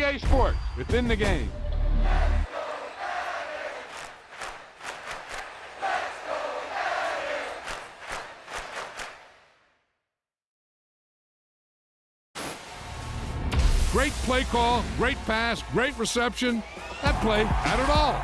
EA Sports, within the game. Great play call, great pass, great reception. That play had it all.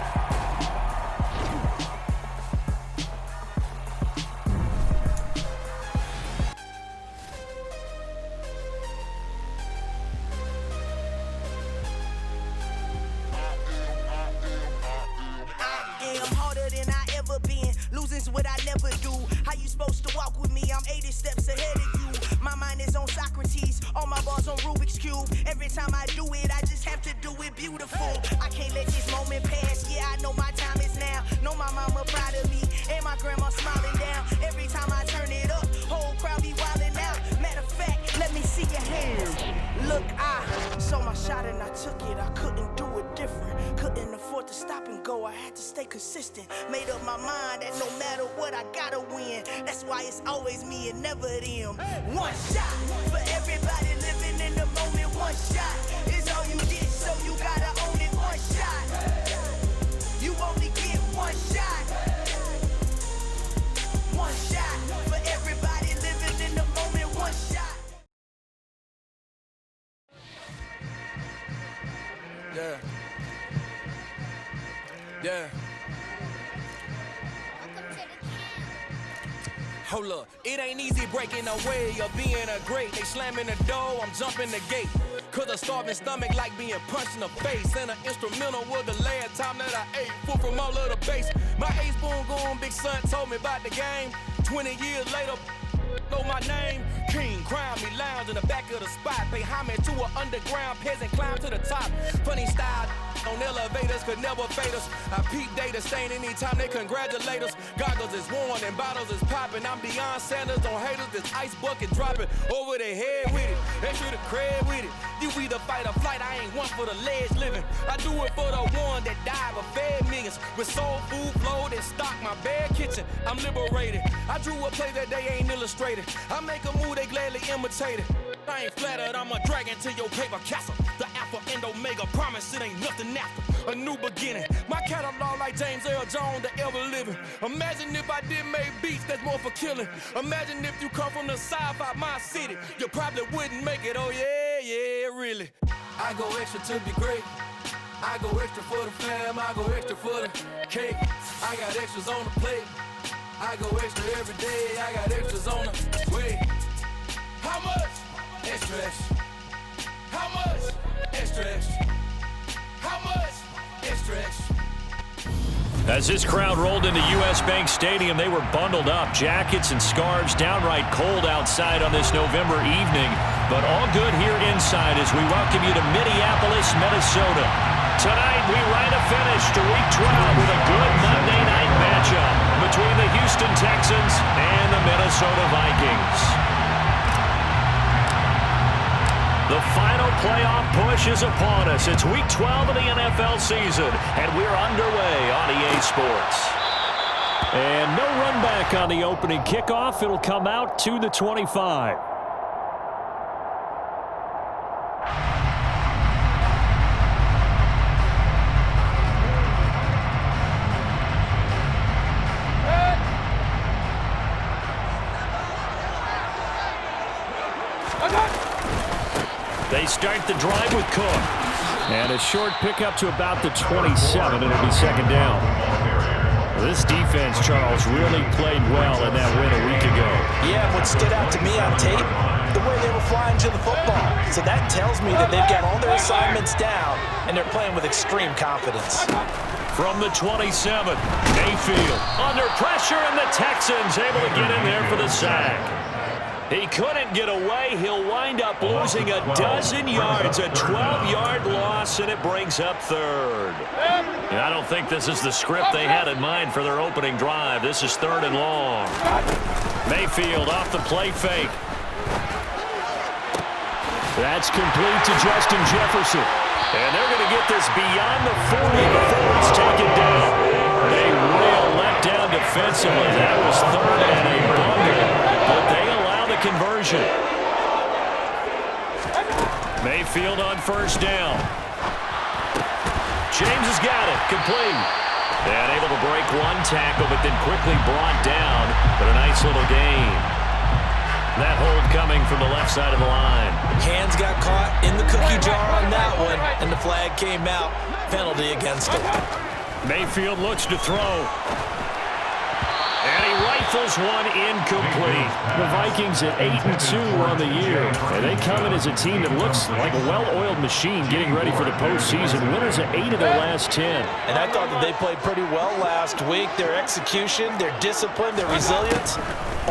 Losing's what I never do. How you supposed to walk with me? I'm 80 steps ahead of you. My mind is on Socrates, all my bars on Rubik's Cube. Every time I do it, I just have to do it beautiful. I can't let this moment pass. Yeah, I know my time is now. Know my mama proud of me, and my grandma smiling down. Every time I turn it up, whole crowd be wildin' out. Matter of fact, let me see your hands. Look, I saw my shot and I took it. I couldn't do it different. Couldn't afford to stop and go. I had to stay consistent. Made up my mind that no matter what, I gotta win. That's why it's always me and never them. One shot for everybody living in the moment. One shot is all you get, so you gotta own it. One shot. You only get one shot. One shot for everybody living in the moment. One shot. Yeah. Yeah. Hold up, it ain't easy breaking away or being a great. They slamming the door, I'm jumping the gate. Cause a starving stomach like being punched in the face. And an instrumental was the last time that I ate. Full from all of the bass. My ace boom goon, big son told me about the game. 20 years later, know my name. King, crown me, lounge in the back of the spot. Pay homage to an underground peasant, climb to the top. Funny style on elevators could never fade us. I peep data stain anytime they congratulate us. Goggles is worn and bottles is popping. I'm Deion Sanders on haters, this ice bucket dropping over their head with it. Extra the cred with it. You either fight or flight, I ain't one for the ledge living. I do it for the one that died but fed millions. With soul food flowed and stock my bare kitchen. I'm liberated. I drew a play that they ain't illustrated. I make a move, they gladly imitate it. I ain't flattered, I'm a dragon to your paper castle. The Alpha and Omega, promise it ain't nothing after. A new beginning. My catalog like James Earl Jones, the ever living. Imagine if I didn't make beats, that's more for killing. Imagine if you come from the sci-fi, my city. You probably wouldn't make it, oh yeah, really. I go extra to be great. I go extra for the fam, I go extra for the cake. I got extras on the plate. I go extra every day, I got extras on the way. How much? Extra, extra. How much? Extra, extra. How much? Extra, extra. As this crowd rolled into U.S. Bank Stadium, they were bundled up, jackets and scarves, downright cold outside on this November evening, but all good here inside as we welcome you to Minneapolis, Minnesota. Tonight, we write a finish to Week 12 with a good Monday night matchup between the Houston Texans and the Minnesota Vikings. The final playoff push is upon us. It's Week 12 of the NFL season, and we're underway on EA Sports. And no run back on the opening kickoff. It'll come out to the 25. They start the drive with Cook. And a short pickup to about the 27. It'll be second down. This defense, Charles, really played well in that win a week ago. Yeah, what stood out to me on tape, the way they were flying to the football. So that tells me that they've got all their assignments down, and they're playing with extreme confidence. From the 27, Mayfield under pressure, and the Texans able to get in there for the sack. He couldn't get away. He'll wind up losing a dozen yards, a 12-yard loss, and it brings up third. And I don't think this is the script they had in mind for their opening drive. This is third and long. Mayfield off the play fake. That's complete to Justin Jefferson. And they're going to get this beyond the 40 before it's taken down. A real letdown defensively. That was third and a bundle, but they allow the conversion. Mayfield on first down. James has got it. Complete. And able to break one tackle, but then quickly brought down. But a nice little gain. That hold coming from the left side of the line. Hands got caught in the cookie jar on that one, and the flag came out. Penalty against him. Mayfield looks to throw. And he rifles one incomplete. The Vikings at 8-2 on the year. And they come in as a team that looks like a well-oiled machine getting ready for the postseason. Winners at 8 of their last 10. And I thought that they played pretty well last week. Their execution, their discipline, their resilience,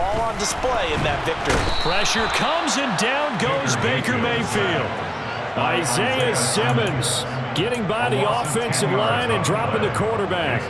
all on display in that victory. Pressure comes and down goes Baker Mayfield. Isaiah Simmons getting by the offensive line and dropping the quarterback.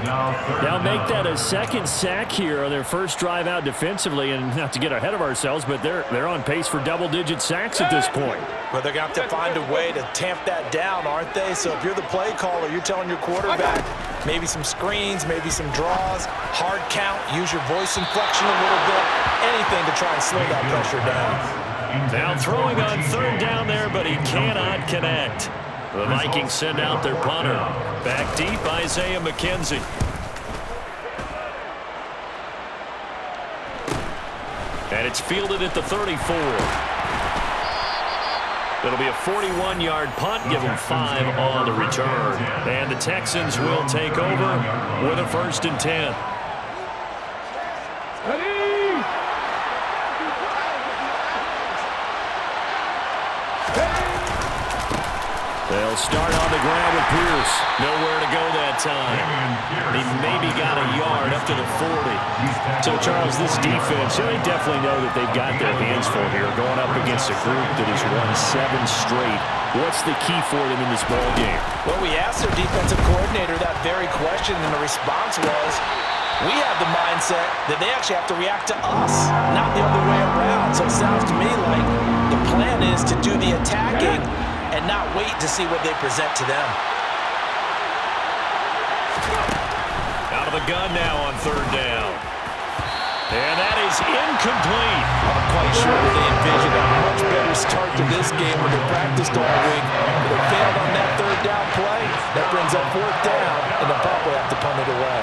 They'll make that a second sack here on their first drive out defensively, and not to get ahead of ourselves, but they're on pace for double-digit sacks at this point. But they're going to have to find a way to tamp that down, aren't they? So if you're the play caller, you're telling your quarterback maybe some screens, maybe some draws, hard count, use your voice inflection a little bit, anything to try and slow that pressure down. Now throwing on third down there, but he cannot connect. The Vikings send out their punter. Back deep, Isaiah McKenzie. And it's fielded at the 34. It'll be a 41-yard punt, give them 5 on the return. And the Texans will take over with a 1st and 10. They'll start on the ground with Pierce. Nowhere to go that time. He maybe got a yard up to the 40. So, Charles, this defense, they definitely know that they've got their hands full here going up against a group that has won 7 straight. What's the key for them in this ball game? Well, we asked their defensive coordinator that very question, and the response was, we have the mindset that they actually have to react to us, not the other way around. So it sounds to me like the plan is to do the attacking and not wait to see what they present to them. Out of the gun now on third down. And that is incomplete. I'm quite sure that they envisioned a much better start to this game when they practiced all week. But they failed on that third down play. That brings up 4th down, and they'll probably have to punt it away.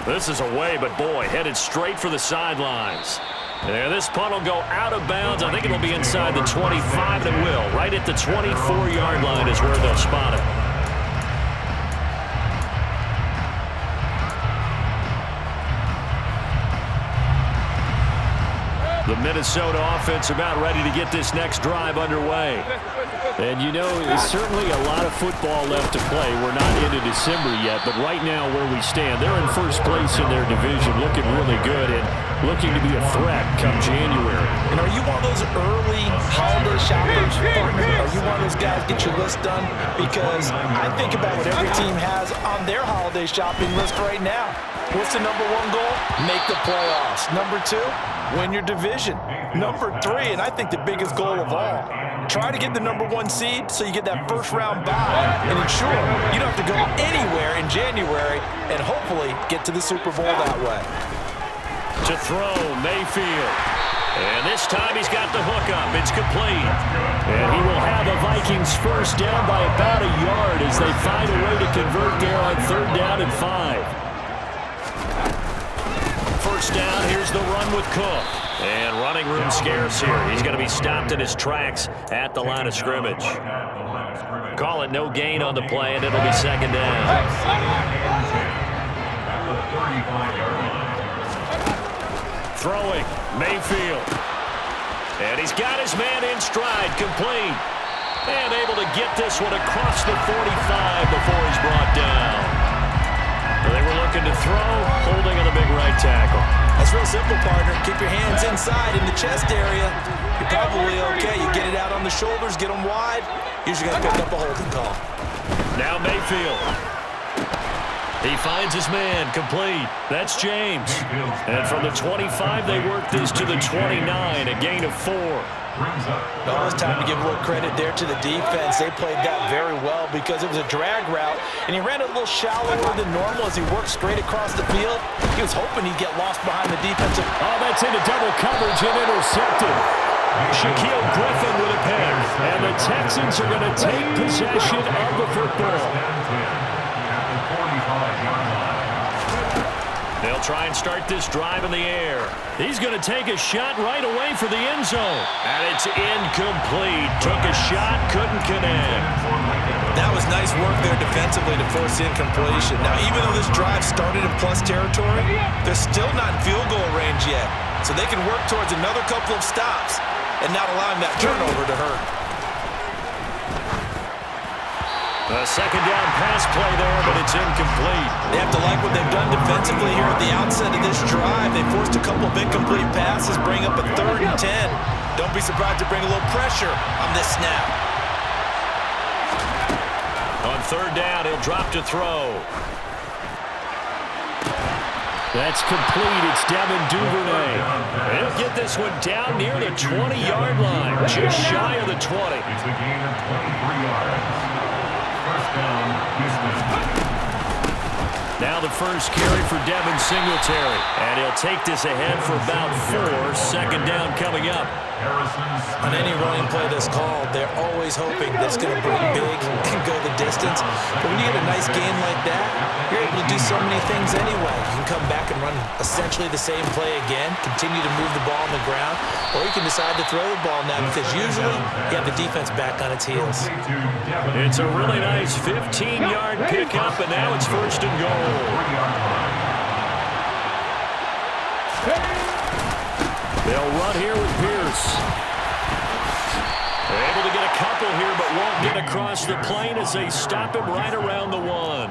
This is away, but boy, headed straight for the sidelines. And this punt will go out of bounds. I think it'll be inside the 25. It will. Right at the 24-yard line is where they'll spot it. The Minnesota offense about ready to get this next drive underway. And, you know, there's certainly a lot of football left to play. We're not into December yet, but right now where we stand, they're in first place in their division, looking really good and looking to be a threat come January. And are you one of those early holiday shoppers, partner? Are you one of those guys get your list done? Because I think about what every team has on their holiday shopping list right now. What's the number 1 goal? Make the playoffs. Number 2, win your division. Number 3, and I think the biggest goal of all, try to get the number 1 seed so you get that first-round bye and ensure you don't have to go anywhere in January and hopefully get to the Super Bowl that way. To throw, Mayfield. And this time he's got the hook up. It's complete. And he will have the Vikings first down by about a yard as they find a way to convert there on third down and 5. First down, here's the run with Cook. And running room scarce here. He's going to be stopped in his tracks at the line of scrimmage. Call it no gain on the play, and it'll be second down. Throwing, Mayfield. And he's got his man in stride, complete. And able to get this one across the 45 before he's brought down. They were looking to throw, holding on the big right tackle. That's real simple, partner. Keep your hands inside in the chest area. You're probably okay. You get it out on the shoulders, get them wide. Usually going to pick up a holding call. Now Mayfield. He finds his man, complete. That's James. And from the 25, they work this to the 29, a gain of 4. Well, it's time to give a little credit there to the defense. They played that very well because it was a drag route, and he ran a little shallower than normal as he worked straight across the field. He was hoping he'd get lost behind the defensive. Oh, that's into double coverage and intercepted. Shaquille Griffin with a pick. And the Texans are going to take possession of the football. They'll try and start this drive in the air. He's going to take a shot right away for the end zone. And it's incomplete. Took a shot, couldn't connect. That was nice work there defensively to force incompletion. Now, even though this drive started in plus territory, they're still not in field goal range yet. So they can work towards another couple of stops and not allowing that turnover to hurt. A second down pass play there, but it's incomplete. They have to like what they've done defensively here at the outset of this drive. They forced a couple of incomplete passes, bring up a 3rd and 10. Don't be surprised to bring a little pressure on this snap. On 3rd down, he'll drop to throw. That's complete. It's Devin Duvernay. He'll get this one down near the 20-yard line, just shy of the 20. It's a gain of 23 yards. First down, Houston. Now the first carry for Devin Singletary. And he'll take this ahead for about 4. Second down coming up. On any running play that's called, they're always hoping that it's going to bring big and go the distance. But when you get a nice gain like that, you're able to do so many things anyway. You can come back and run essentially the same play again, continue to move the ball on the ground, or you can decide to throw the ball now because usually you have the defense back on its heels. It's a really nice 15-yard pickup, and now it's 1st and goal. They'll run here with Pierce. They're able to get a couple here, but won't get across the plane as they stop him right around the 1.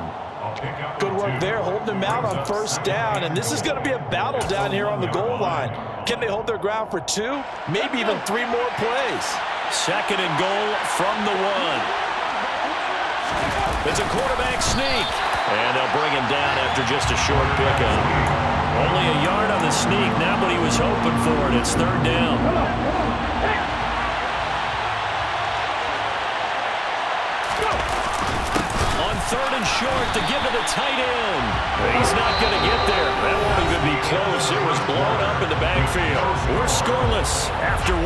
Good work there, holding him out on 1st down, and this is going to be a battle down here on the goal line. Can they hold their ground for 2, maybe even 3 more plays? 2nd and goal from the 1. It's a quarterback sneak, and they'll bring him down after just a short pickup. Only a yard on the sneak, not what he was hoping for, and it's 3rd down. On 3rd and short to give to the tight end. He's not going to get there. That won't even be close. It was blown up in the backfield. We're scoreless after 1.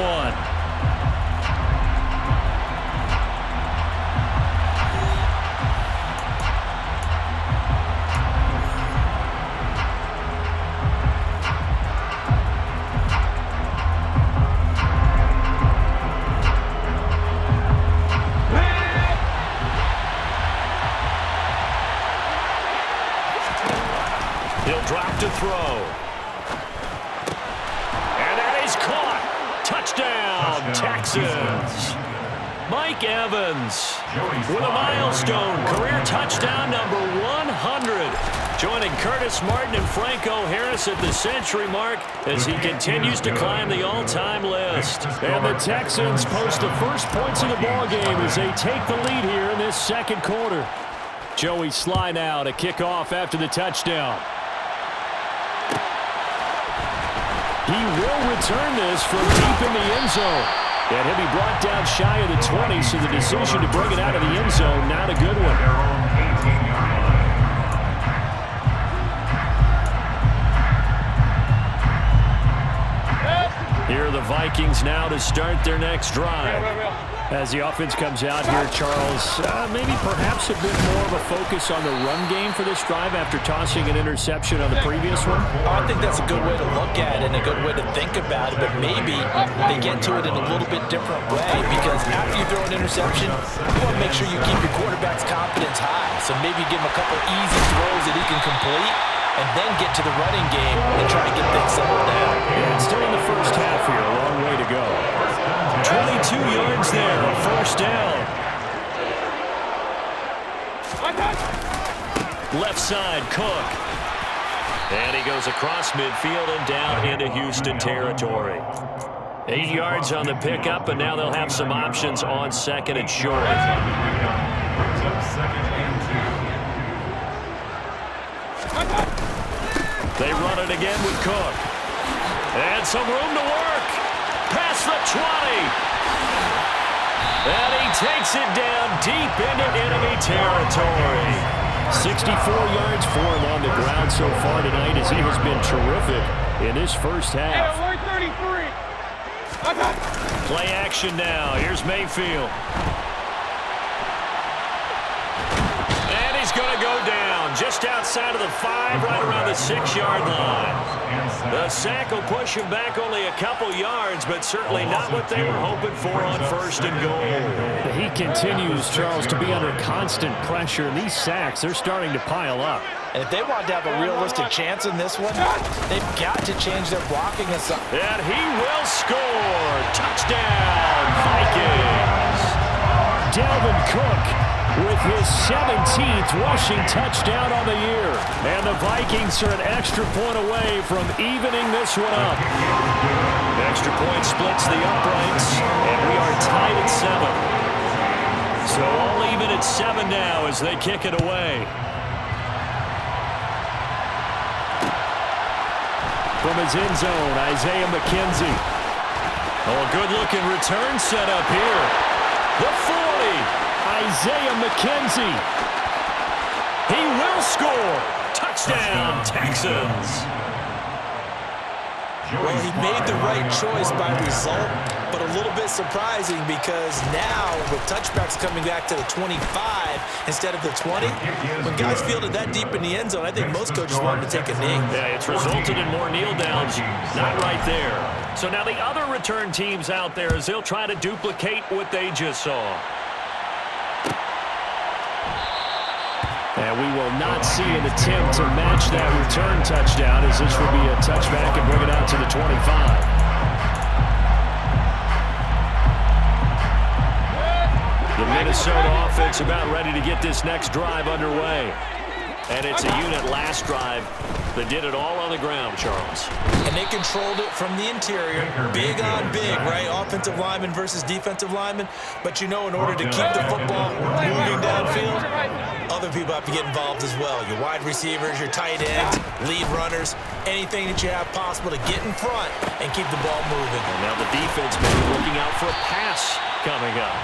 To throw. And that is caught. Touchdown, Texans. Mike Evans with a milestone career touchdown number 100. Joining Curtis Martin and Franco Harris at the century mark as he continues to climb the all-time list. And the Texans post the first points of the ball game as they take the lead here in this 2nd quarter. Joey Sly now to kick off after the touchdown. He will return this from deep in the end zone. And he'll be brought down shy of the 20, so the decision to bring it out of the end zone, not a good one. Here are the Vikings now to start their next drive. As the offense comes out here, Charles, maybe perhaps a bit more of a focus on the run game for this drive after tossing an interception on the previous one? I think that's a good way to look at it and a good way to think about it, but maybe they get to it in a little bit different way because after you throw an interception, you want to make sure you keep your quarterback's confidence high. So maybe give him a couple easy throws that he can complete and then get to the running game and try to get things settled down. Yeah, it's still in the first half here, a long way to go. 22 yards there, 1st down. Left side, Cook. And he goes across midfield and down into Houston territory. 8 yards on the pickup, and now they'll have some options on 2nd and short. They run it again with Cook. And some room to work. Past the 20. And he takes it down deep into enemy territory. 64 yards for him on the ground so far tonight as he has been terrific in this first half. Play action now. Here's Mayfield. And he's going to go down just outside of the 5, right around the 6-yard line. The sack will push him back only a couple yards, but certainly not what they were hoping for on 1st and goal. He continues, Charles, to be under constant pressure. And these sacks, they're starting to pile up. And if they want to have a realistic chance in this one, they've got to change their blocking assignment. And he will score. Touchdown, Vikings. Dalvin Cook with his 17th rushing touchdown on the year. And the Vikings are an extra point away from evening this one up. The extra point splits the uprights, and we are tied at 7. So all even at 7 now as they kick it away. From his end zone, Isaiah McKenzie. Oh, a good-looking return set up here. The 40. Isaiah McKenzie. He will score. Touchdown, Texans. Well, he made the right choice by result, but a little bit surprising because now with touchbacks coming back to the 25 instead of the 20, when guys fielded that deep in the end zone, I think most coaches want to take a knee. Yeah, it's resulted in more kneel downs. Not right there. So now the other return teams out there as they'll try to duplicate what they just saw. And we will not see an attempt to match that return touchdown, as this will be a touchback and bring it out to the 25. The Minnesota offense about ready to get this next drive underway. And it's a unit last drive that did it all on the ground, Charles. And they controlled it from the interior. Big on big, right? Offensive lineman versus defensive lineman. But you know, in order to keep the football moving downfield, other people have to get involved as well. Your wide receivers, your tight ends, lead runners, anything that you have possible to get in front and keep the ball moving. And now the defense may be looking out for a pass coming up.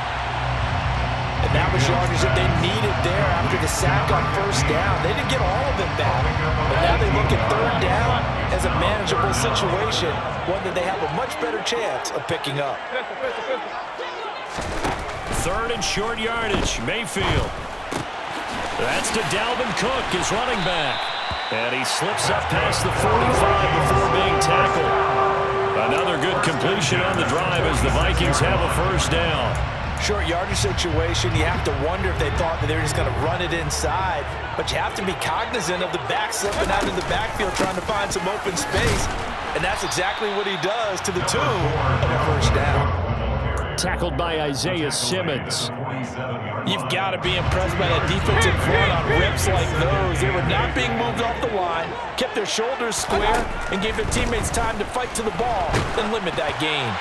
And that was yardage that they needed there after the sack on 1st down. They didn't get all of it back, but now they look at 3rd down as a manageable situation, one that they have a much better chance of picking up. 3rd and short yardage, Mayfield. That's to Dalvin Cook, his running back. And he slips up past the 45 before being tackled. Another good completion on the drive as the Vikings have a 1st down. Short yardage situation, you have to wonder if they thought that they were just going to run it inside. But you have to be cognizant of the back slipping out of the backfield trying to find some open space. And that's exactly what he does to the tune of a 1st down. Tackled by Isaiah Simmons. You've got to be impressed by that defensive front on rips like those. They were not being moved off the line, kept their shoulders square, and gave their teammates time to fight to the ball and limit that gain.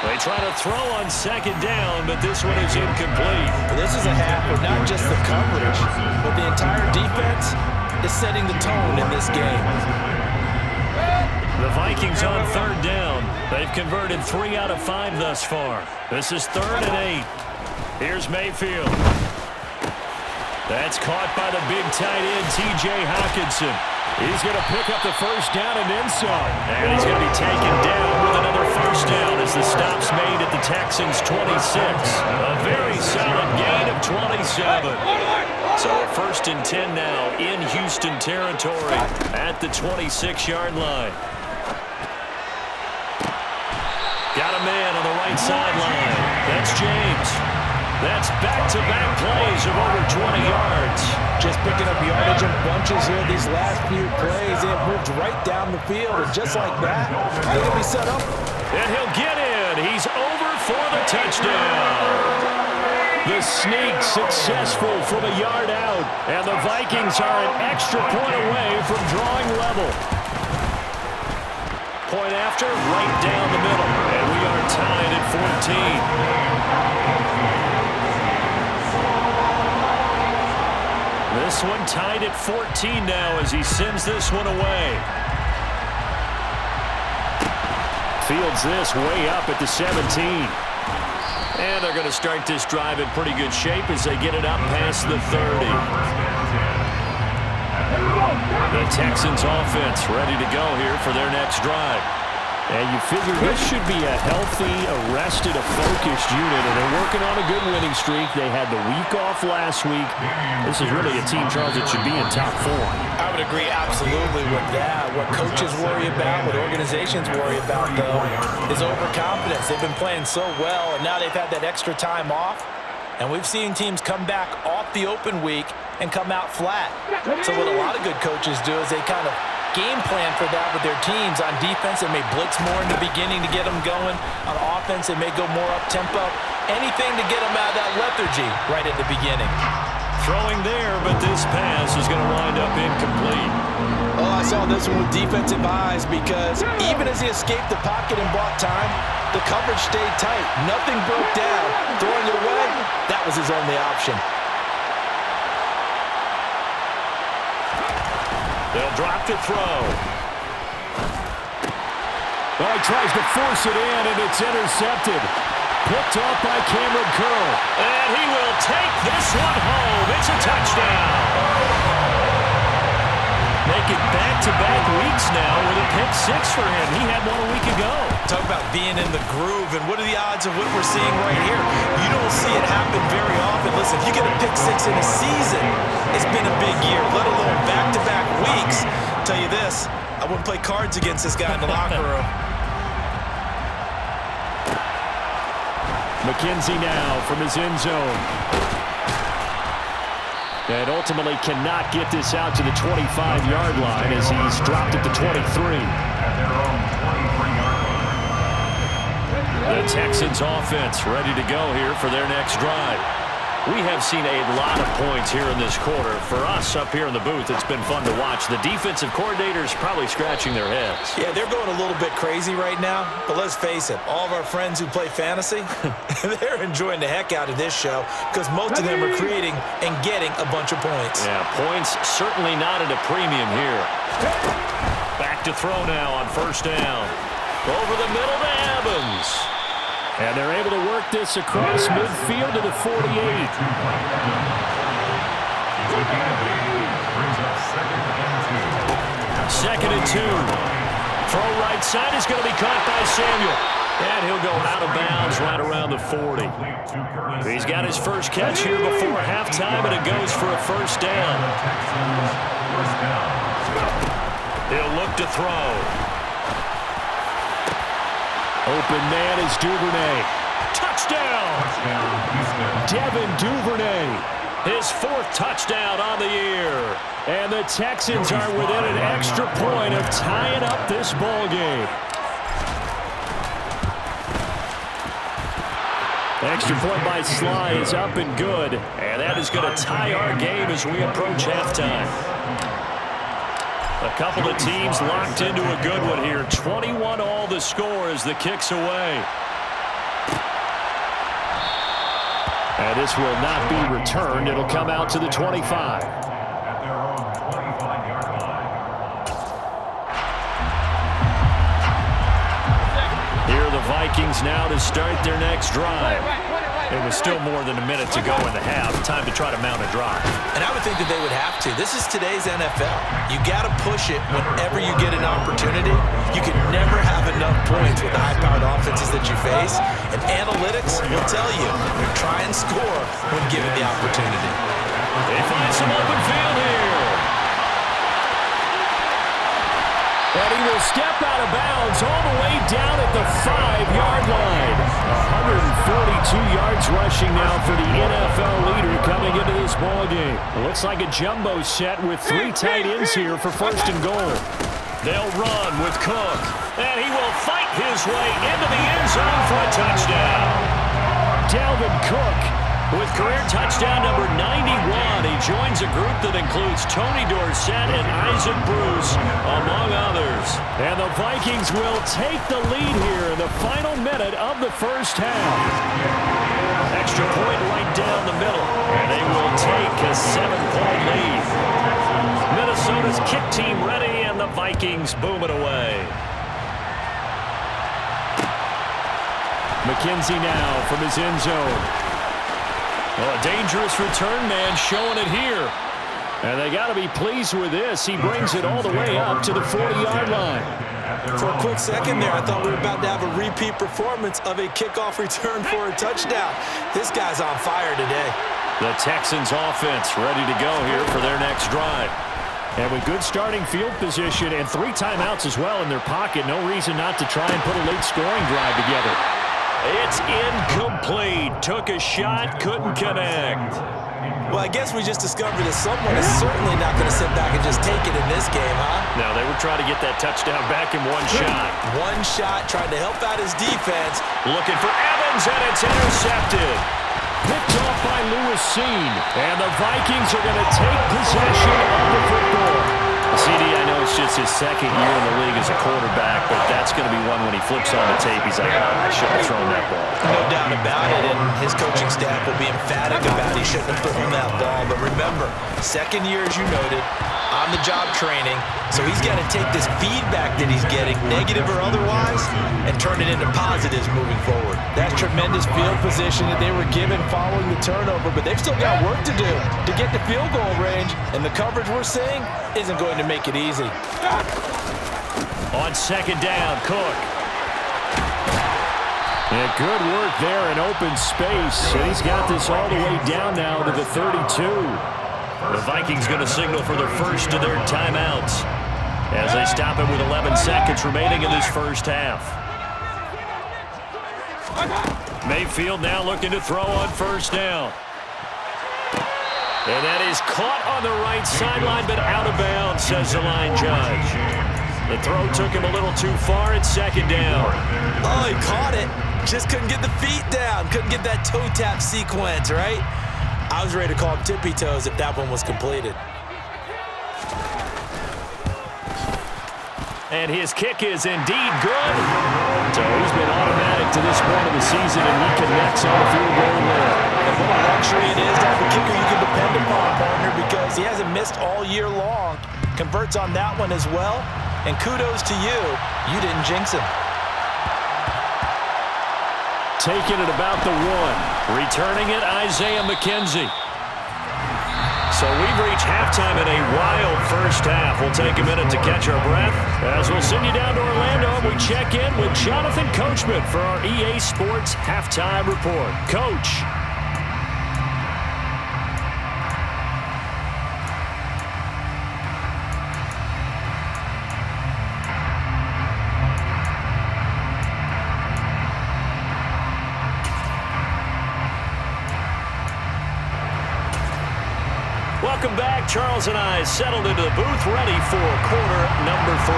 They try to throw on 2nd down, but this one is incomplete. This is a half where not just the coverage, but the entire defense is setting the tone in this game. The Vikings on 3rd down. They've converted 3 out of 5 thus far. This is 3rd and 8. Here's Mayfield. That's caught by the big tight end, T.J. Hockenson. He's going to pick up the 1st down and then some. And he's going to be taken down with another 1st down as the stop's made at the Texans' 26. A very solid gain of 27. So a 1st and 10 now in Houston territory at the 26-yard line. Got a man on the right sideline. That's James. That's back-to-back plays of over 20 yards. Just picking up yardage in bunches here these last few plays. They have moved right down the field, and just like that, they're going to be set up. And he'll get in. He's over for the touchdown. The sneak successful from a yard out, and the Vikings are an extra point away from drawing level. Point after, right down the middle, and we are tied at 14. This one tied at 14 now as he sends this one away. Fields this way up at the 17. And they're going to start this drive in pretty good shape as they get it up past the 30. The Texans offense ready to go here for their next drive. And you figure this should be a healthy, arrested, a focused unit, and they're working on a good winning streak. They had the week off last week. This is really a team, Charles, that should be in top 4. I would agree absolutely with that. What coaches worry about, what organizations worry about, though, is overconfidence. They've been playing so well, and now they've had that extra time off. And we've seen teams come back off the open week and come out flat. So what a lot of good coaches do is they kind of game plan for that with their teams. On defense, they may blitz more in the beginning to get them going. On offense, they may go more up-tempo. Anything to get them out of that lethargy right at the beginning. Throwing there, but this pass is going to wind up incomplete. Oh, I saw this one with defensive eyes because even as he escaped the pocket and bought time, the coverage stayed tight. Nothing broke down. Throwing it away, that was his only option. They'll drop to throw. Well, he tries to force it in, and it's intercepted. Picked off by Cameron Curl. And he will take this one home. It's a touchdown. Make it back-to-back weeks now with a pick 6 for him. He had one a week ago. Talk about being in the groove, and what are the odds of what we're seeing right here? You don't see it happen very often. Listen, if you get a pick 6 in a season, it's been a big year, let alone back-to-back weeks. I'll tell you this, I wouldn't play cards against this guy in the locker room. McKenzie now from his end zone. And ultimately cannot get this out to the 25-yard line as he's dropped at the 23. The Texans offense ready to go here for their next drive. We have seen a lot of points here in this quarter. For us up here in the booth, it's been fun to watch. The defensive coordinators probably scratching their heads. Yeah, they're going a little bit crazy right now, but let's face it, all of our friends who play fantasy, they're enjoying the heck out of this show because most of them are creating and getting a bunch of points. Yeah, points certainly not at a premium here. Back to throw now on first down. Over the middle to Evans. And they're able to work this across midfield to the 48. Second and 2. Throw right side is going to be caught by Samuel. And he'll go out of bounds right around the 40. He's got his first catch here before halftime, and it goes for a first down. He'll look to throw. Open man is Duvernay. Touchdown! Devin Duvernay. His 4th touchdown on the year. And the Texans are within an extra point of tying up this ball game. Extra point by Sly is up and good. And that is going to tie our game as we approach halftime. A couple of teams locked into a good one here. 21 all the score as the kick's away. And this will not be returned. It'll come out to the 25. At their own 25-yard line. Here are the Vikings now to start their next drive. It was still more than a minute to go in the half. Time to try to mount a drive. And I would think that they would have to. This is today's NFL. You got to push it whenever you get an opportunity. You can never have enough points with the high-powered offenses that you face. And analytics will tell you, try and score when given the opportunity. They find some open field here. And he will step out of bounds all the way down at the 5-yard line. 142 yards rushing now for the NFL leader coming into this ball game. It looks like a jumbo set with 3 tight ends here for first and goal. They'll run with Cook. And he will fight his way into the end zone for a touchdown. Dalvin Cook with career touchdown number 91. He joins a group that includes Tony Dorsett and Isaac Bruce, among others. And the Vikings will take the lead here in the final minute of the first half. Extra point right down the middle. And they will take a 7-point lead. Minnesota's kick team ready, and the Vikings boom it away. McKenzie now from his end zone. Well, a dangerous return man showing it here. And they got to be pleased with this. He brings it all the way up to the 40-yard line. For a quick second there, I thought we were about to have a repeat performance of a kickoff return for a touchdown. This guy's on fire today. The Texans offense ready to go here for their next drive. And with good starting field position and 3 timeouts as well in their pocket, no reason not to try and put a late scoring drive together. It's incomplete. Took a shot, couldn't connect. Well, I guess we just discovered that someone is certainly not going to sit back and just take it in this game, huh? No, they were trying to get that touchdown back in one shot. One shot, trying to help out his defense. Looking for Evans, and it's intercepted. Picked off by Lewis Seen. And the Vikings are going to take possession of the football. CD, I know it's just his second year in the league as a quarterback, but that's going to be one when he flips on the tape. He's like, oh, I shouldn't have thrown that ball. No doubt about it, and his coaching staff will be emphatic about he shouldn't have thrown that ball. But remember, second year, as you noted, on-the-job training, so he's got to take this feedback that he's getting, negative or otherwise, and turn it into positives moving forward. That's tremendous field position that they were given following the turnover, but they've still got work to do to get to field goal range, and the coverage we're seeing isn't going to make it easy. On second down, Cook. And good work there in open space. And he's got this all the way down now to the 32. The Vikings going to signal for the first of their timeouts as they stop him with 11 seconds remaining in this first half. Mayfield now looking to throw on first down. And that is caught on the right sideline, but out of bounds, says the line judge. The throw took him a little too far at second down. Oh, he caught it. Just couldn't get the feet down. Couldn't get that toe tap sequence, right? I was ready to call him tippy toes if that one was completed. And his kick is indeed good. So he's been automatic to this point of the season, and he connects on the field goal there. And what a luxury it is to have a kicker you can depend upon, partner, because he hasn't missed all year long. Converts on that one as well. And kudos to you. You didn't jinx him. Taking it about the 1. Returning it, Isaiah McKenzie. So we've reached halftime in a wild first half. We'll take a minute to catch our breath as we'll send you down to Orlando and we check in with Jonathan Coachman for our EA Sports Halftime Report. Coach. Welcome back. Charles and I settled into the booth, ready for quarter number 3.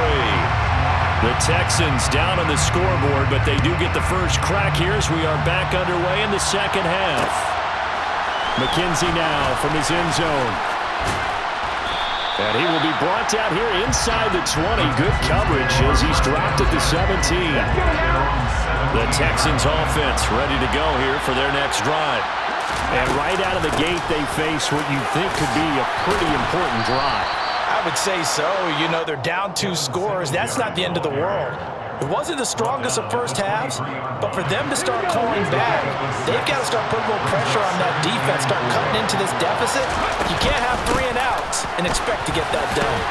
The Texans down on the scoreboard, but they do get the first crack here as we are back underway in the second half. McKenzie now from his end zone. And he will be brought out here inside the 20. Good coverage as he's dropped at the 17. The Texans offense ready to go here for their next drive. And right out of the gate, they face what you think could be a pretty important drive. I would say so. You know, they're down 2 scores. That's not the end of the world. It wasn't the strongest of first halves, but for them to start clawing back, they've got to start putting more pressure on that defense, start cutting into this deficit. You can't have 3 and outs and expect to get that done.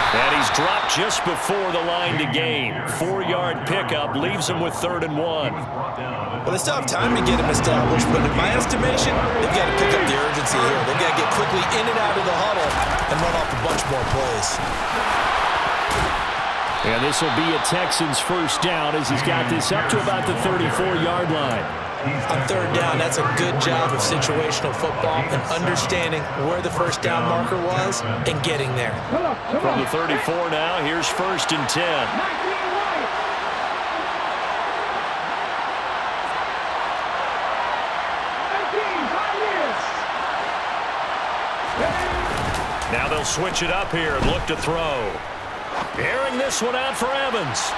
And he's dropped just before the line to gain. 4-yard pickup leaves him with 3rd and 1. Well, they still have time to get him established, but in my estimation, they've got to pick up the urgency here. They've got to get quickly in and out of the huddle and run off a bunch more plays. And this will be a Texans first down as he's got this up to about the 34-yard line. On 3rd down, that's a good job of situational football and understanding where the first down marker was and getting there. From the 34 now, here's 1st and 10. Now they'll switch it up here and look to throw. Airing this one out for Evans.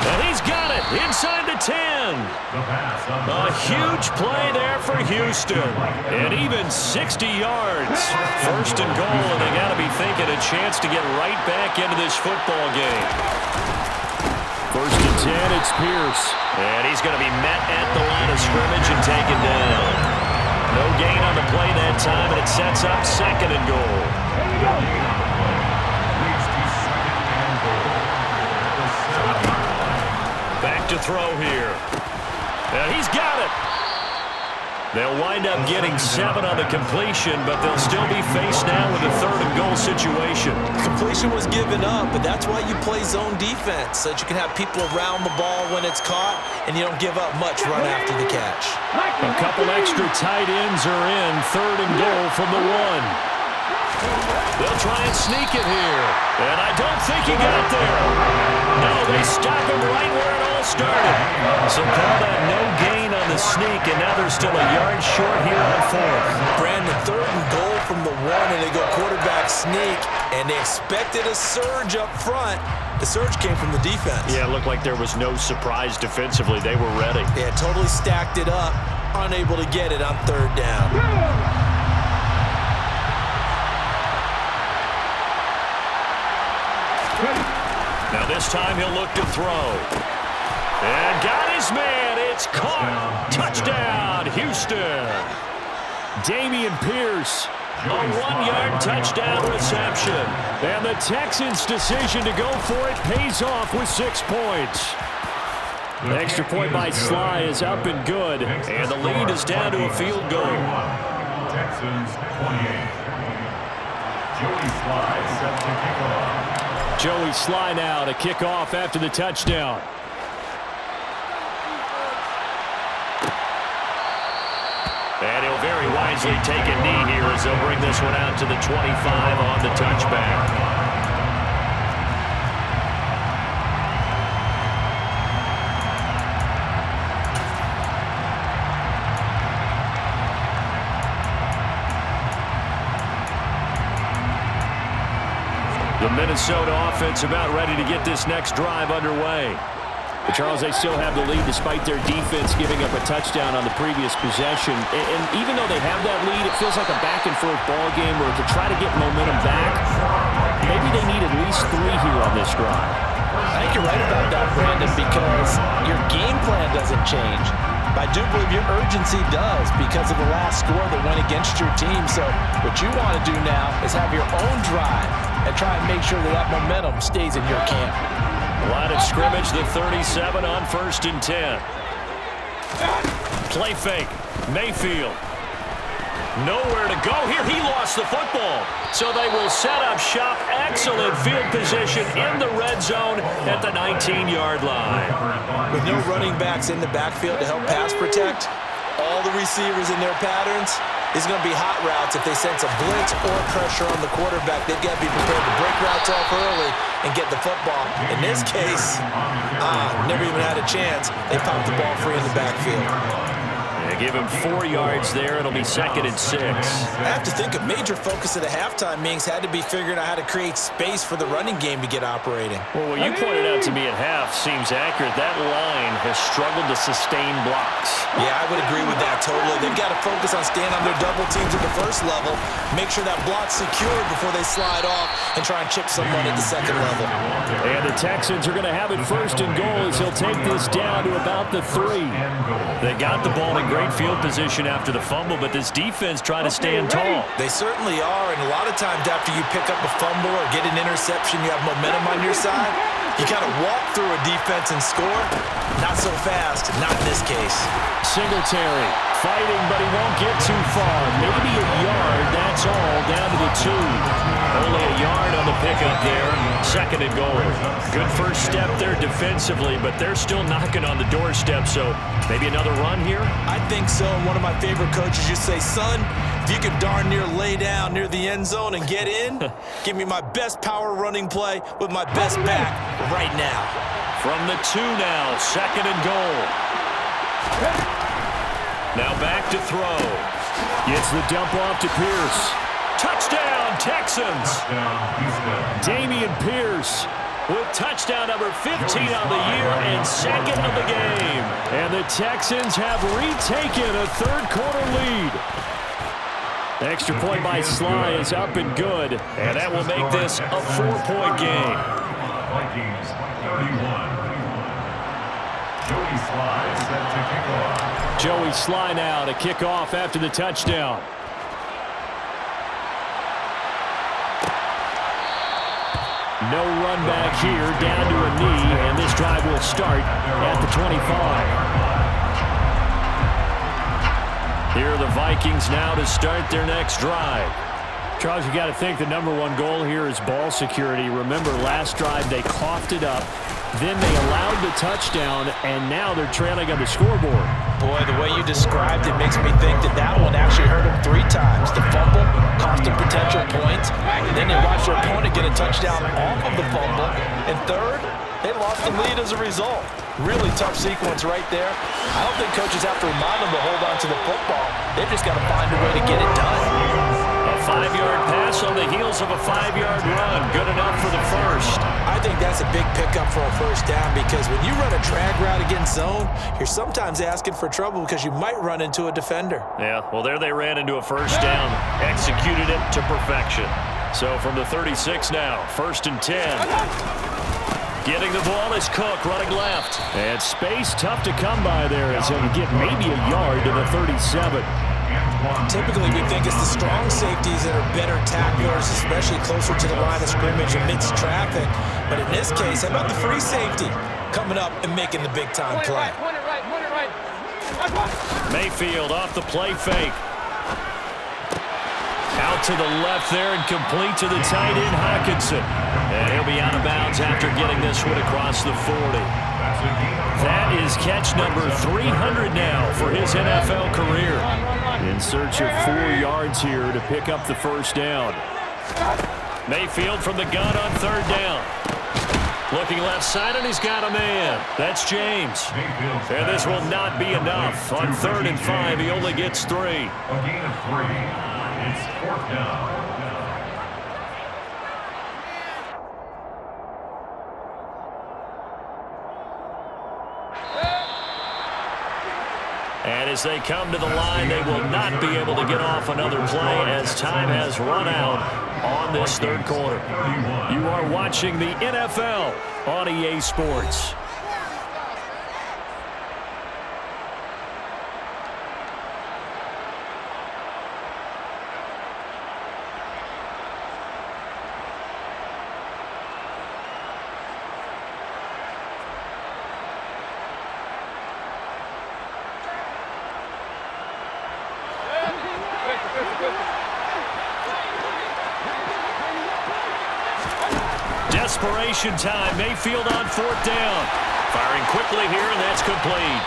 And he's got it inside the 10. A huge play there for Houston. And even 60 yards. 1st and goal, and they got to be thinking a chance to get right back into this football game. 1st and 10, it's Pierce. And he's going to be met at the line of scrimmage and taken down. No gain on the play that time, and it sets up 2nd and goal. Back to throw here. And he's got it. They'll wind up getting 7 on the completion, but they'll still be faced now with a 3rd and goal situation. Completion was given up, but that's why you play zone defense, so that you can have people around the ball when it's caught, and you don't give up much run after the catch. A couple extra tight ends are in. 3rd and goal from the 1. They'll try and sneak it here. And I don't think he got there. No, they stop him right where it all started. So call that no gain on the sneak, and now they're still a yard short here on 4th. Brandon, 3rd and goal from the 1, and they go quarterback sneak, and they expected a surge up front. The surge came from the defense. Yeah, it looked like there was no surprise defensively. They were ready. Yeah, totally stacked it up, unable to get it on 3rd down. Now this time he'll look to throw. And got his man. It's caught. Touchdown, Houston. Dameon Pierce. A 1-yard touchdown reception. And the Texans' decision to go for it pays off with 6 points. The extra point by Sly is up and good. And the lead is down to a field goal. Texans 28. Joey Sly set to kick off. Joey Sly now to kick off after the touchdown. And he'll very wisely take a knee here as they'll bring this one out to the 25 on the touchback. The Minnesota offense about ready to get this next drive underway. But Charles, they still have the lead despite their defense giving up a touchdown on the previous possession. And even though they have that lead, it feels like a back-and-forth ball game where to try to get momentum back, maybe they need at least 3 here on this drive. I think you're right about that, Brandon, because your game plan doesn't change. But I do believe your urgency does because of the last score that went against your team. So what you want to do now is have your own drive and try and make sure that that momentum stays in your camp. Line of scrimmage, the 37 on 1st and 10. Play fake. Mayfield. Nowhere to go here. He lost the football. So they will set up shop. Excellent field position in the red zone at the 19-yard line. With no running backs in the backfield to help pass protect, all the receivers in their patterns, it's going to be hot routes. If they sense a blitz or pressure on the quarterback, they've got to be prepared to break routes off early and get the football. In this case, never even had a chance. They popped the ball free in the backfield. They give him 4 yards there. It'll be 2nd and 6. I have to think a major focus of the halftime meetings had to be figuring out how to create space for the running game to get operating. Well, what you pointed out to me at half seems accurate. That line has struggled to sustain blocks. Yeah, I would agree with that totally. They've got to focus on staying on their double teams at the first level, make sure that block's secured before they slide off and try and chip someone at the second level. And the Texans are going to have it 1st and goal as they'll take this down to about the 3. They got the ball in great field position after the fumble, but this defense trying to stand tall. They certainly are, and a lot of times after you pick up a fumble or get an interception, you have momentum on your side. You kind of walk through a defense and score. Not so fast, not in this case. Singletary fighting, but he won't get too far. Maybe a yard, that's all, down to the 2. Only a yard on the pickup there. 2nd and goal. Good first step there defensively, but they're still knocking on the doorstep, so maybe another run here? I think so. One of my favorite coaches used to say, son, if you can darn near lay down near the end zone and get in, give me my best power running play with my best back right now. From the 2 now, 2nd and goal. Now back to throw. Gets the dump off to Pierce. Touchdown, Texans. Dameon Pierce with touchdown number 15 on the year and 2nd of the game. And the Texans have retaken a 3rd quarter lead. The extra point by Sly is up and good. And that will make this a 4-point game. Vikings 31. Joey Sly set to kick off. Joey Sly now to kick off after the touchdown. No run back here, down to a knee, and this drive will start at the 25. Here are the Vikings now to start their next drive. Charles, you got to think the #1 goal here is ball security. Remember, last drive they coughed it up, then they allowed the touchdown, and now they're trailing on the scoreboard. Boy, the way you described it makes me think that one actually hurt them 3 times. The fumble cost them potential points, and then they watched their opponent get a touchdown off of the fumble, and third, they lost the lead as a result. Really tough sequence right there. I don't think coaches have to remind them to hold on to the football. They've just got to find a way to get it done. A 5-yard pass on the heels of a 5-yard run. Good enough for the first. I think that's a big pickup for a first down because when you run a drag route against zone, you're sometimes asking for trouble because you might run into a defender. Yeah, well, there they ran into a first down. Executed it to perfection. So from the 36 now, 1st and 10. Getting the ball is Cook running left. And space tough to come by there as he'll get maybe a yard to the 37. Typically, we think it's the strong safeties that are better tacklers, especially closer to the line of scrimmage amidst traffic. But in this case, how about the free safety coming up and making the big-time play? Mayfield off the play fake. Out to the left there and complete to the tight end, Hockenson. And he'll be out of bounds after getting this one across the 40. That is catch number 300 now for his NFL career. In search of 4 yards here to pick up the first down. Mayfield from the gun on 3rd down. Looking left side, and he's got a man. That's James. And this will not be enough. On 3rd and 5, he only gets 3. A gain of 3. It's 4th down. And as they come to the line, they will not be able to get off another play as time has run out on this 3rd quarter. You are watching the NFL on EA Sports. Desperation time. Mayfield on 4th down. Firing quickly here, and that's complete.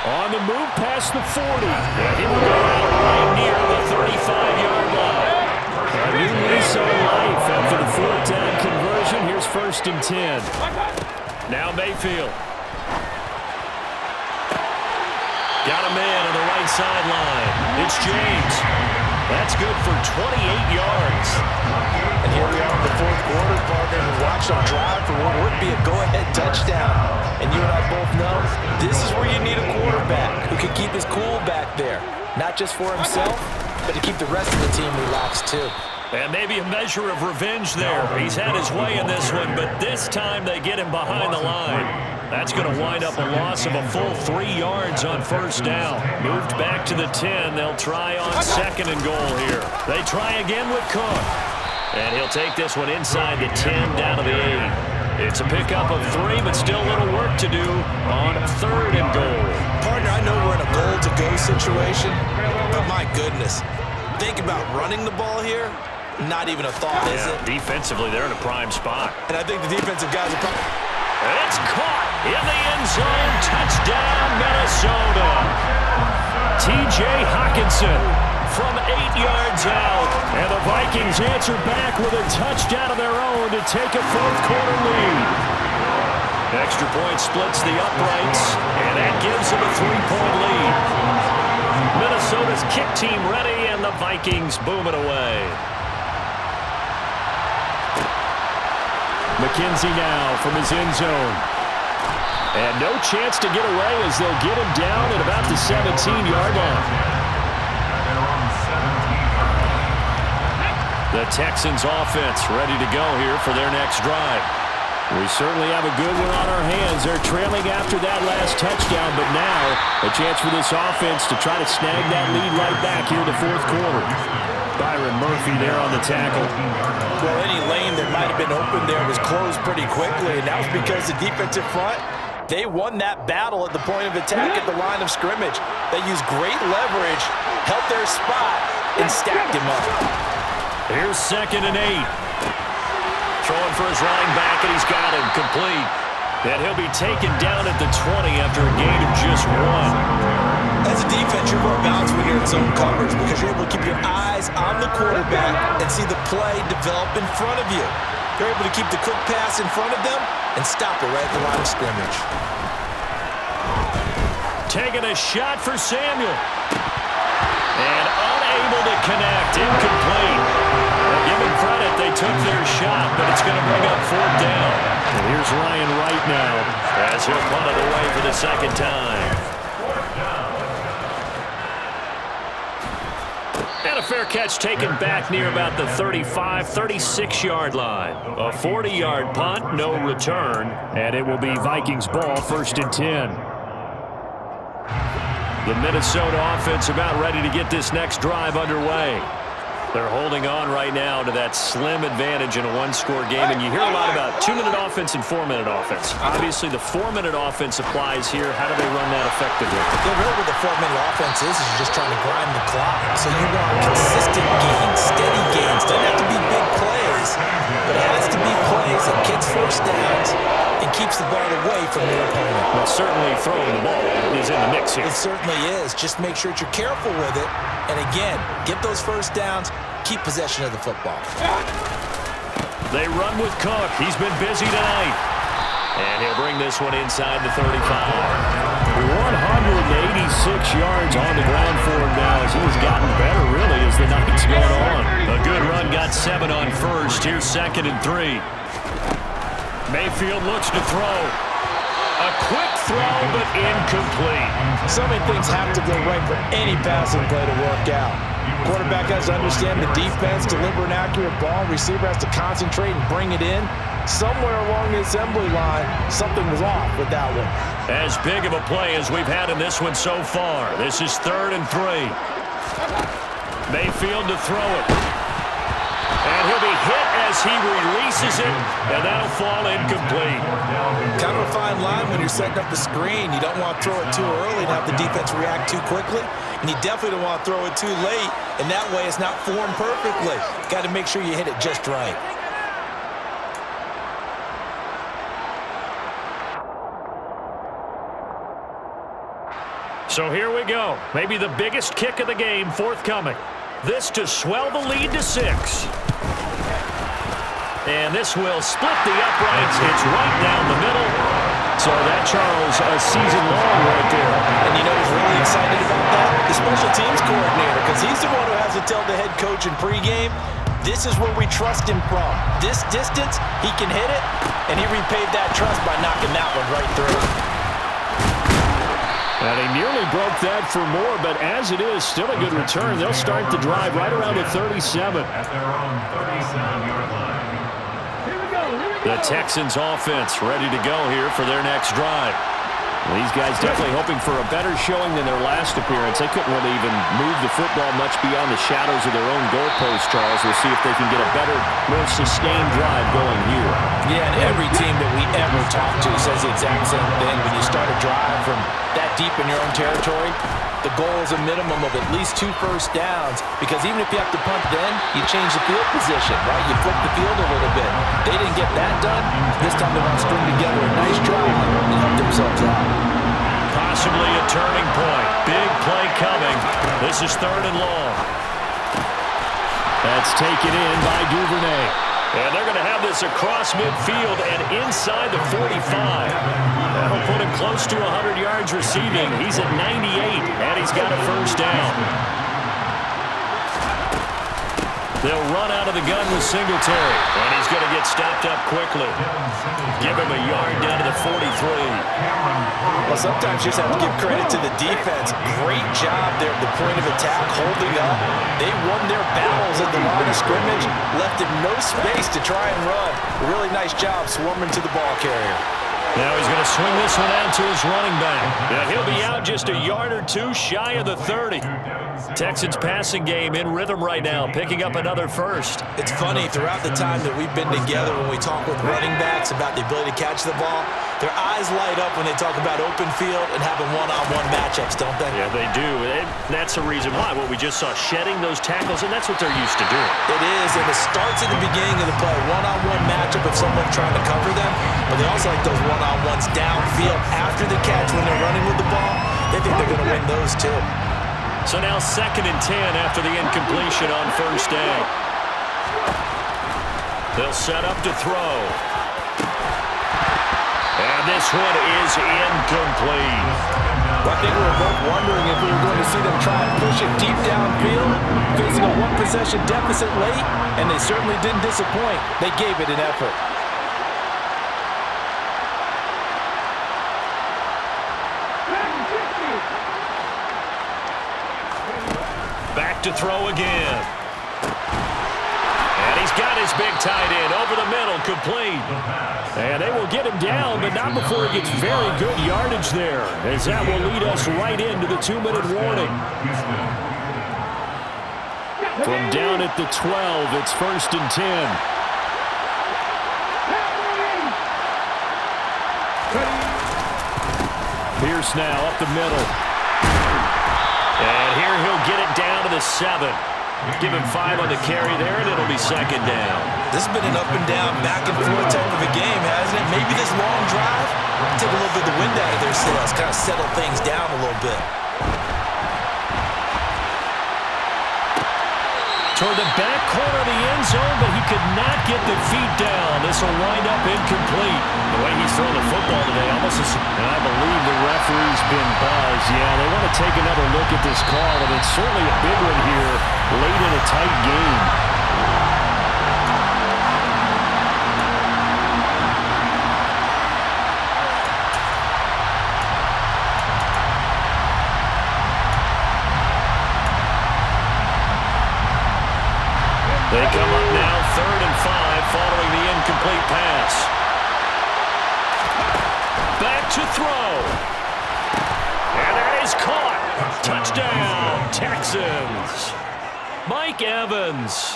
On the move past the 40. And he will go out right near the 35-yard line. A new lease on life after the 4th down conversion. Here's 1st and 10. Now Mayfield. Got a man on the right sideline. It's James. That's good for 28 yards. And here we are in the 4th quarter, partner, and watch them drive for what would be a go-ahead touchdown. And you and I both know this is where you need a quarterback who can keep his cool back there. Not just for himself, but to keep the rest of the team relaxed too. And maybe a measure of revenge there. He's had his way in this one, but this time they get him behind the line. That's going to wind up a loss of a full 3 yards on 1st down. Moved back to the 10. They'll try on 2nd and goal here. They try again with Cook. And he'll take this one inside the 10 down to the 8. It's a pickup of 3, but still a little work to do on 3rd and goal. Partner, I know we're in a goal-to-go situation, but my goodness. Think about running the ball here. Not even a thought, is it? Defensively, they're in a prime spot. And I think the defensive guys are probably... It's caught in the end zone. Touchdown, Minnesota. T.J. Hockenson from 8 yards out. And the Vikings answer back with a touchdown of their own to take a 4th quarter lead. Extra point splits the uprights, and that gives them a 3-point lead. Minnesota's kick team ready, and the Vikings boom it away. McKenzie now from his end zone. And no chance to get away as they'll get him down at about the 17-yard line. The Texans offense ready to go here for their next drive. We certainly have a good one on our hands. They're trailing after that last touchdown, but now a chance for this offense to try to snag that lead right back here in the fourth quarter. Byron Murphy there on the tackle. Well, any lane that might have been open there was closed pretty quickly, and that was because the defensive front, they won that battle at the point of attack at the line of scrimmage. They used great leverage, held their spot, and stacked him up. Here's 2nd and 8. Throwing for his running back, and he's got him complete. And he'll be taken down at the 20 after a gain of just 1. As a defense, you're more balanced when you're in zone coverage because you're able to keep your eyes on the quarterback and see the play develop in front of you. You're able to keep the quick pass in front of them and stop it right at the line of scrimmage. Taking a shot for Samuel. And unable to connect. Incomplete. Well, give them credit. They took their shot, but it's going to bring up 4th down. And here's Ryan right now as he'll punt it away for the 2nd time. And a fair catch taken back near about the 35, 36-yard line. A 40-yard punt, no return, and it will be Vikings ball, 1st and 10. The Minnesota offense about ready to get this next drive underway. They're holding on right now to that slim advantage in a one-score game, and you hear a lot about 2-minute offense and 4-minute offense. Obviously, the 4-minute offense applies here. How do they run that effectively? Yeah, really what the 4-minute offense is you're just trying to grind the clock. So you want consistent gains, steady gains. Doesn't have to be big plays, but it has to be plays that gets first downs and keeps the ball away from your opponent. Well, certainly throwing the ball is in the mix here. It certainly is. Just make sure that you're careful with it. And again, get those first downs, keep possession of the football. They run with Cook. He's been busy tonight. And he'll bring this one inside the 35. 186 yards on the ground for him now as he's gotten better, really, as the night's gone on. A good run, got 7 on first. Here's 2nd and 3. Mayfield looks to throw. A quick throw, but incomplete. So many things have to go right for any passing play to work out. Quarterback has to understand the defense, deliver an accurate ball. Receiver has to concentrate and bring it in. Somewhere along the assembly line, something was off with that one. As big of a play as we've had in this one so far. This is 3rd and 3. Mayfield to throw it. And he'll be hit as he releases it, and that'll fall incomplete. Kind of a fine line when you're setting up the screen. You don't want to throw it too early and have the defense react too quickly. And you definitely don't want to throw it too late, and that way it's not formed perfectly. Got to make sure you hit it just right. So here we go. Maybe the biggest kick of the game forthcoming. This to swell the lead to 6. And this will split the uprights. It's right down the middle. So that, Charles, a season long right there. And you know who's really excited about that? The special teams coordinator, because he's the one who has to tell the head coach in pregame, this is where we trust him from. This distance, he can hit it, and he repaid that trust by knocking that one right through. And he nearly broke that for more, but as it is, still a good return. They'll start the drive right around the 37. At their own 37-yard line. The Texans offense ready to go here for their next drive. These guys definitely hoping for a better showing than their last appearance. They couldn't really even move the football much beyond the shadows of their own goalpost, Charles. We'll see if they can get a better, more sustained drive going here. Yeah, and every team that we ever talk to says the exact same thing. When you start a drive from that deep in your own territory, the goal is a minimum of at least 2 first downs, because even if you have to punt then, you change the field position, right? You flip the field a little bit. They didn't get that done. This time they want to string together a nice drive and help themselves out. Possibly a turning point. Big play coming. This is 3rd and long. That's taken in by Duvernay. And they're going to have this across midfield and inside the 45. That'll put him close to 100 yards receiving. He's at 98, and he's got a first down. They'll run out of the gun with Singletary. And he's going to get stopped up quickly. Give him a yard down to the 43. Well, sometimes you just have to give credit to the defense. Great job there at the point of attack, holding up. They won their battles at the line of scrimmage, left him no space to try and run. Really nice job swarming to the ball carrier. Now he's going to swing this one out to his running back. Yeah, he'll be out just a yard or two shy of the 30. Texans passing game in rhythm right now, picking up another first. It's funny, throughout the time that we've been together, when we talk with running backs about the ability to catch the ball, their eyes light up when they talk about open field and having one-on-one matchups, don't they? Yeah, they do. And that's the reason why. What we just saw, shedding those tackles, and that's what they're used to doing. It is, and it starts at the beginning of the play. One-on-one matchup of someone trying to cover them, but they also like those one-on-ones downfield after the catch when they're running with the ball. They think they're going to win those too. So now 2nd and 10 after the incompletion on first down. They'll set up to throw. And this one is incomplete. Well, I think we were both wondering if we were going to see them try and push it deep downfield, facing a one-possession deficit late, and they certainly didn't disappoint. They gave it an effort. Back to throw again. And he's got his big tight end over the middle, complete. And they will get him down, but not before he gets very good yardage there, as that will lead us right into the 2-minute warning. From down at the 12, it's 1st and 10. Pierce now up the middle. And here he'll get it down to the 7. Give him 5 on the carry there, and it'll be 2nd down. This has been an up and down, back and forth type of a game, hasn't it? Maybe this long drive take a little bit of the wind out of their sails, kind of settle things down a little bit. Toward the back corner of the end zone, but he could not get the feet down. This will wind up incomplete. The way he's throwing the football today, almost as... And I believe the referee's been buzzed. Yeah, they want to take another look at this call, and it's certainly a big one here late in a tight game. They come up now 3rd and 5 following the incomplete pass. Back to throw. And that is caught. Touchdown, Texans. Mike Evans,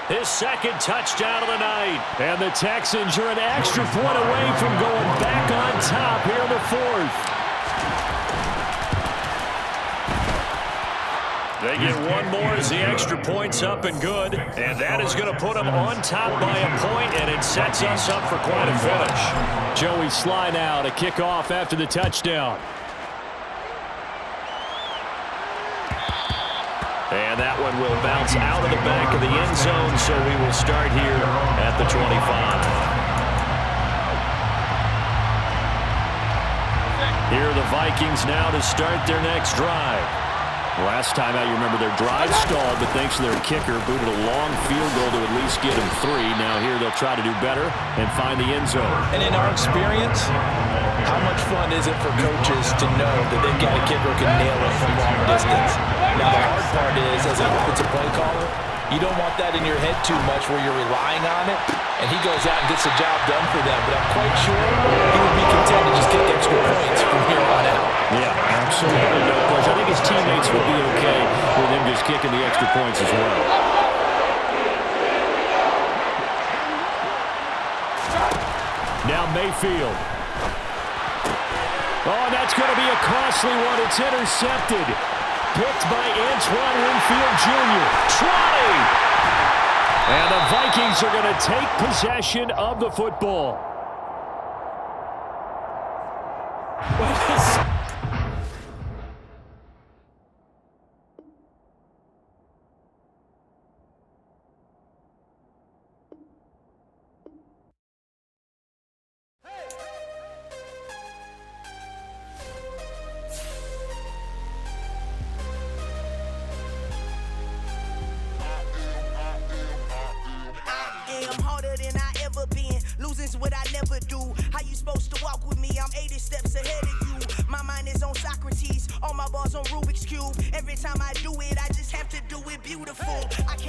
his 2nd touchdown of the night. And the Texans are an extra point away from going back on top here in the 4th. They get one more as the extra point's up and good. And that is going to put them on top by a point, and it sets us up for quite a finish. Joey Sly now to kick off after the touchdown. And that one will bounce out of the back of the end zone, so we will start here at the 25. Here are the Vikings now to start their next drive. Last time out, you remember their drive stalled, but thanks to their kicker, booted a long field goal to at least get them 3. Now here they'll try to do better and find the end zone. And in our experience, how much fun is it for coaches to know that they've got a kicker who can nail it from long distance? Now the hard part is, as an offensive play caller, you don't want that in your head too much where you're relying on it, and he goes out and gets the job done for them. But I'm quite sure he would be content to just kick extra points from here on out. Yeah, absolutely. No question. I think his teammates would be okay with him just kicking the extra points as well. Now Mayfield. Oh, and that's going to be a costly one. It's intercepted. Picked by Antoine Winfield Jr. Try! And the Vikings are going to take possession of the football. you supposed to walk with me? I'm 80 steps ahead of you. My mind is on Socrates, all my bars on Rubik's Cube. Every time I do it, I just have to do it beautiful. I can't